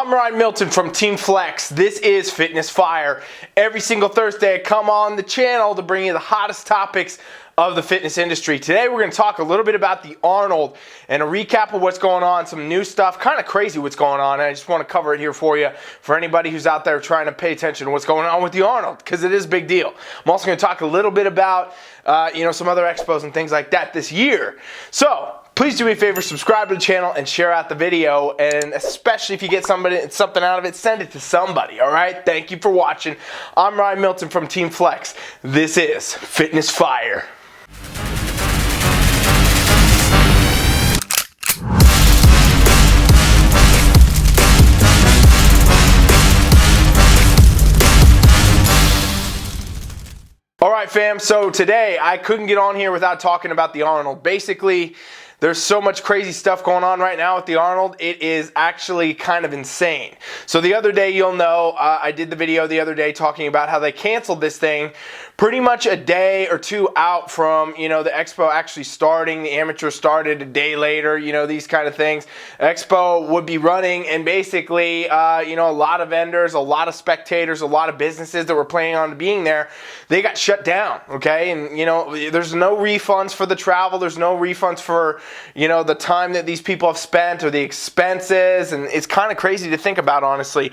I'm Ryan Milton from TeamFFLEX. This is Fitness Fire. Every single Thursday I come on the channel to bring you the hottest topics of the fitness industry. Today we're going to talk a little bit about the Arnold and a recap of what's going on, some new stuff, kind of crazy what's going on, and I just want to cover it here for you, for anybody who's out there trying to pay attention to what's going on with the Arnold, because it is a big deal. I'm also going to talk a little bit about some other expos and things like that this year. So please do me a favor, subscribe to the channel and share out the video, and especially if you get something out of it, send it to somebody, all right? Thank you for watching. I'm Ryan Milton from TeamFFLEX. This is Fitness Fire. All right, fam, so today I couldn't get on here without talking about the Arnold. Basically, there's so much crazy stuff going on right now with the Arnold. It is actually kind of insane. So the other day, you'll know, I did the video the other day talking about how they canceled this thing pretty much a day or two out from, the expo actually starting. The amateur started a day later, these kind of things. Expo would be running, and basically, a lot of vendors, a lot of spectators, a lot of businesses that were planning on being there, they got shut down, okay? And, there's no refunds for the travel. There's no refunds for, the time that these people have spent or the expenses, and it's kind of crazy to think about, honestly.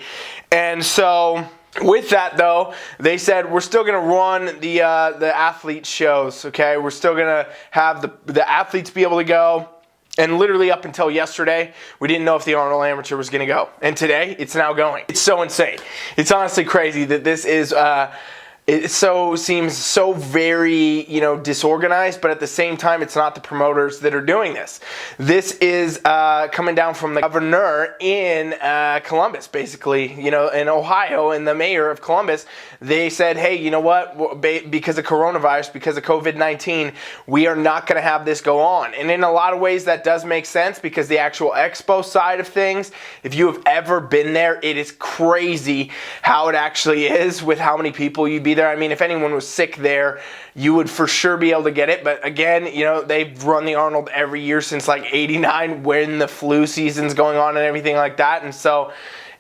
And so with that, though, they said we're still going to run the athlete shows, okay? We're still going to have the athletes be able to go. And literally up until yesterday, we didn't know if the Arnold Amateur was going to go. And today, it's now going. It's so insane. It's honestly crazy that this is it seems so very, disorganized, but at the same time, it's not the promoters that are doing this. This is coming down from the governor in Columbus, basically, in Ohio, and the mayor of Columbus. They said, hey, you know what, because of coronavirus, because of COVID-19, we are not going to have this go on. And in a lot of ways, that does make sense, because the actual expo side of things, if you have ever been there, it is crazy how it actually is with how many people you'd be there. I mean, if anyone was sick there, you would for sure be able to get it. But again, they've run the Arnold every year since like '89, when the flu season's going on and everything like that. And so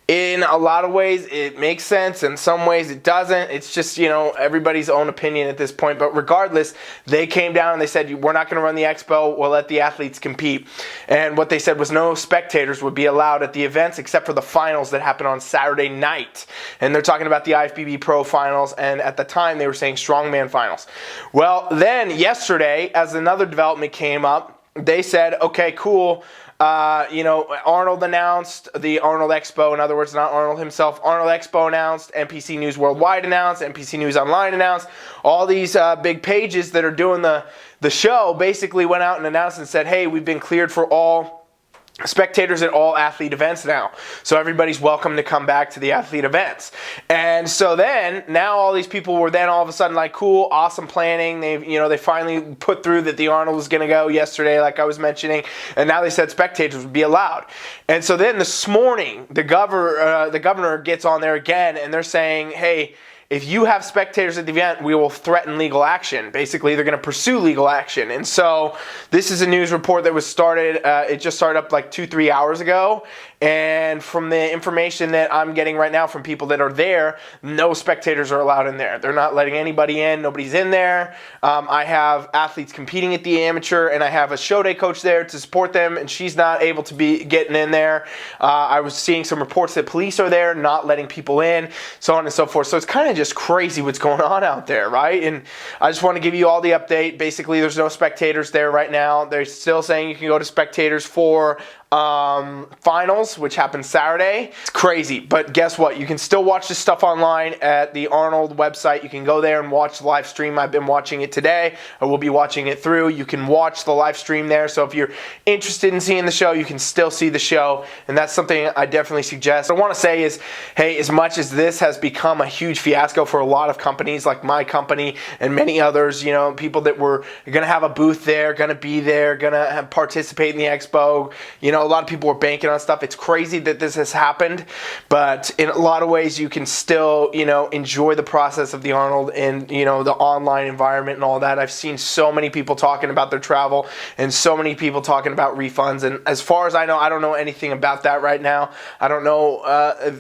in a lot of ways, it makes sense. In some ways, it doesn't. It's just, everybody's own opinion at this point. But regardless, they came down and they said, we're not going to run the expo. We'll let the athletes compete. And what they said was no spectators would be allowed at the events except for the finals that happen on Saturday night. And they're talking about the IFBB Pro finals. And at the time, they were saying strongman finals. Well, then yesterday, as another development came up, they said, okay, cool. Arnold announced, the Arnold Expo, in other words, not Arnold himself, Arnold Expo announced, NPC News Worldwide announced, NPC News Online announced, all these big pages that are doing the show basically went out and announced and said, hey, we've been cleared for all spectators at all athlete events now. So everybody's welcome to come back to the athlete events. And so then, now all these people were then all of a sudden like, cool, awesome planning. They finally put through that the Arnold was going to go yesterday, like I was mentioning. And now they said spectators would be allowed. And so then this morning, the governor gets on there again, and they're saying, hey, if you have spectators at the event, we will threaten legal action. Basically, they're going to pursue legal action. And so this is a news report that was started, it just started up like 2-3 hours ago. And from the information that I'm getting right now from people that are there, no spectators are allowed in there. They're not letting anybody in. Nobody's in there. I have athletes competing at the amateur, and I have a show day coach there to support them, and she's not able to be getting in there. I was seeing some reports that police are there, not letting people in, so on and so forth. So it's kind of just crazy what's going on out there, right? And I just want to give you all the update. Basically, there's no spectators there right now. They're still saying you can go to spectators for finals, which happens Saturday. It's crazy, but guess what? You can still watch this stuff online at the Arnold website. You can go there and watch the live stream. I've been watching it today. I will be watching it through. You can watch the live stream there. So if you're interested in seeing the show, you can still see the show, and that's something I definitely suggest. What I want to say is, hey, as much as this has become a huge fiasco for a lot of companies like my company and many others, people that were going to have a booth there, going to be there, going to participate in the expo, a lot of people were banking on stuff. It's crazy that this has happened, but in a lot of ways you can still, enjoy the process of the Arnold and, the online environment and all that. I've seen so many people talking about their travel and so many people talking about refunds. And as far as I know, I don't know anything about that right now. I don't know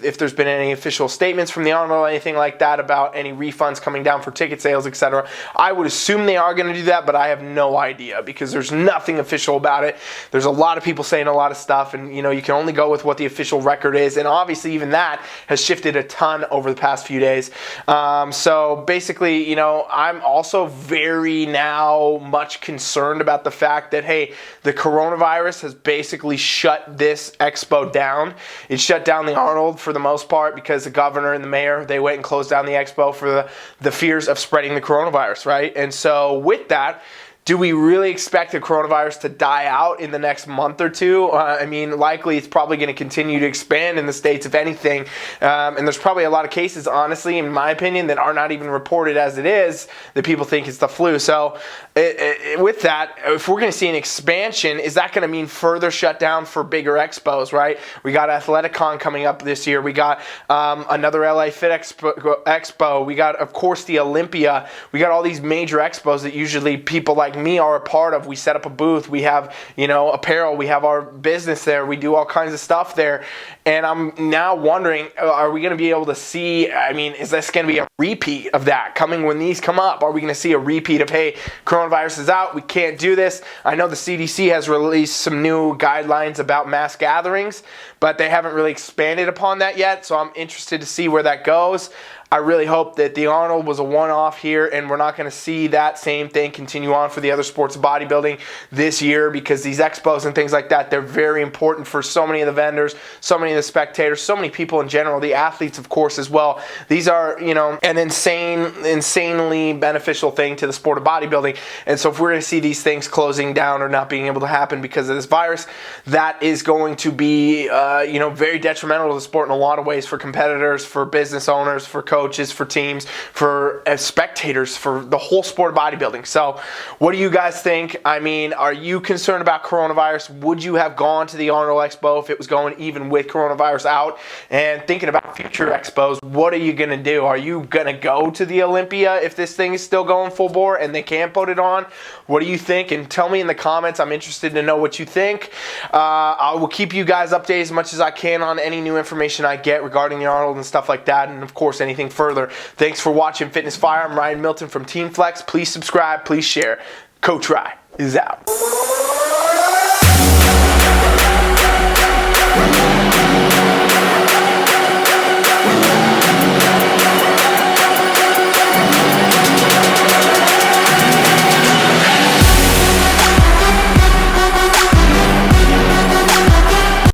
if there's been any official statements from the Arnold or anything like that about any refunds coming down for ticket sales, etc. I would assume they are going to do that, but I have no idea because there's nothing official about it. There's a lot of people saying a lot of stuff, and you can only go with what the official record is, and obviously even that has shifted a ton over the past few days. So basically, I'm also very now much concerned about the fact that, hey, the coronavirus has basically shut this expo down. It shut down the Arnold for the most part because the governor and the mayor, they went and closed down the expo for the fears of spreading the coronavirus, right? And so with that, do we really expect the coronavirus to die out in the next month or two? Likely it's probably going to continue to expand in the States, if anything. And there's probably a lot of cases, honestly, in my opinion, that are not even reported as it is, that people think it's the flu. So with that, if we're going to see an expansion, is that going to mean further shutdown for bigger expos, right? We got Athleticon coming up this year. We got another LA Fit Expo. We got, of course, the Olympia. We got all these major expos that usually people like me are a part of. We set up a booth, we have apparel, we have our business there, we do all kinds of stuff there, and I'm now wondering, are we going to be able to see, is this going to be a repeat of that coming when these come up? Are we going to see a repeat of, hey, coronavirus is out, we can't do this? I know the CDC has released some new guidelines about mass gatherings, but they haven't really expanded upon that yet, so I'm interested to see where that goes. I really hope that the Arnold was a one-off here and we're not going to see that same thing continue on for the other sports of bodybuilding this year, because these expos and things like that, they're very important for so many of the vendors, so many of the spectators, so many people in general, the athletes, of course, as well. These are, an insanely beneficial thing to the sport of bodybuilding. And so if we're going to see these things closing down or not being able to happen because of this virus, that is going to be, very detrimental to the sport in a lot of ways, for competitors, for business owners, for coaches, for teams, for spectators, for the whole sport of bodybuilding. So what do you guys think? Are you concerned about coronavirus? Would you have gone to the Arnold Expo if it was going even with coronavirus out? And thinking about future expos, what are you going to do? Are you going to go to the Olympia if this thing is still going full bore and they can't put it on? What do you think? And tell me in the comments. I'm interested to know what you think. I will keep you guys updated as much as I can on any new information I get regarding the Arnold and stuff like that, and of course anything further. Thanks for watching Fitness Fire. I'm Ryan Milton from TeamFFLEX. Please subscribe, please share. Coach Rye is out.